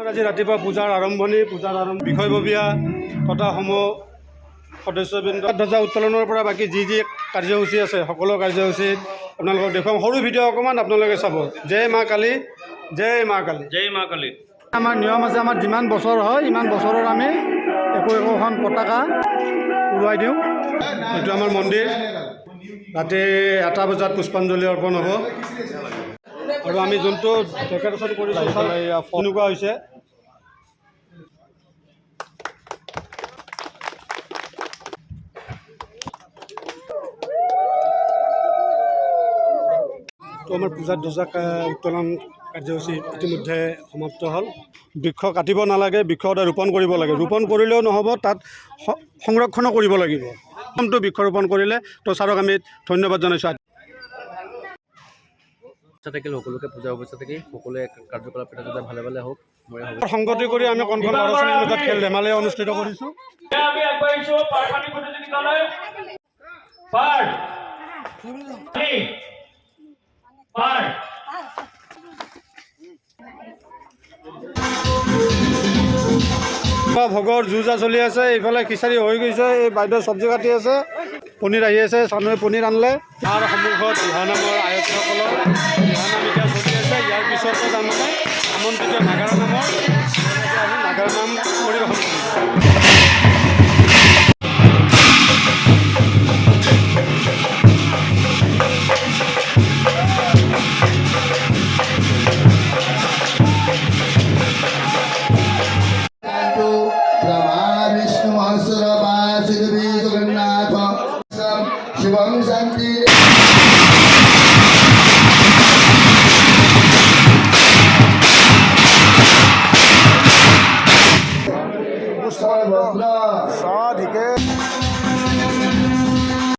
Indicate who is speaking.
Speaker 1: আজি ৰাতিপুৱা পূজাৰ আৰম্ভণি বিষয়ববীয়া তথা সদস্যবৃন্দ ধ্বজা উত্তোলনৰ পৰা বাকী যি কাৰ্যসূচী আছে সকলো কাৰ্যসূচীত আপোনালোকক দেখুৱাম। সৰু ভিডিঅ' অকণমান আপোনালোকে চাব। জয় মা কালী, জয় মা কালী, জয় মা কালী। আমাৰ নিয়ম আছে, আমাৰ যিমান বছৰ হয় ইমান বছৰৰ আমি একোখন পতাকা উৰুৱাই দিওঁ। এইটো আমাৰ মন্দিৰ। ৰাতি 1টা বজাত পুষ্পাঞ্জলি অৰ্পণ হ'ব আৰু আমি যোনটো ডেকৰেশ্যন কৰিছোঁ এনেকুৱা হৈছে। আমাৰ পূজাৰ ধ্বজা উত্তোলন কাৰ্যসূচী ইতিমধ্যে সমাপ্ত হ'ল। বৃক্ষ কাটিব নালাগে, বৃক্ষ সদায় ৰোপণ কৰিব লাগে। ৰোপণ কৰিলেও নহ'ব, তাত সংৰক্ষণো কৰিব লাগিব। প্ৰথমটো বৃক্ষ ৰোপণ কৰিলে তো ছাৰক আমি ধন্যবাদ জনাইছোঁ।
Speaker 2: সকলোকে পূজা অৱস্থা থাকি সকলোৱে কাৰ্যকলাপ যাতে ভালে ভালে হওক।
Speaker 1: সংগতি কৰি আমি কণখন ল'ৰা ছোৱালীৰ মাজত খেল ধেমালি অনুষ্ঠিত কৰিছোঁ। ভোগৰ যুঁজা চলি আছে। এইফালে খিচাৰি হৈ গৈছে, এই বাইদেউ চব্জি কাটি আছে, পনীৰ আহি আছে, চানুৱে পনীৰ আনিলে। তাৰ সন্মুখত দিহানামৰ আয়তীসকলৰ দিহানাম এতিয়া চলি আছে। ইয়াৰ পিছতে তাৰমানে আমন্ত্ৰিত নাগাৰা নামৰ নাগাৰা নাম পৰিৱেশন কৰিছে।
Speaker 3: शिवं शांति साधिके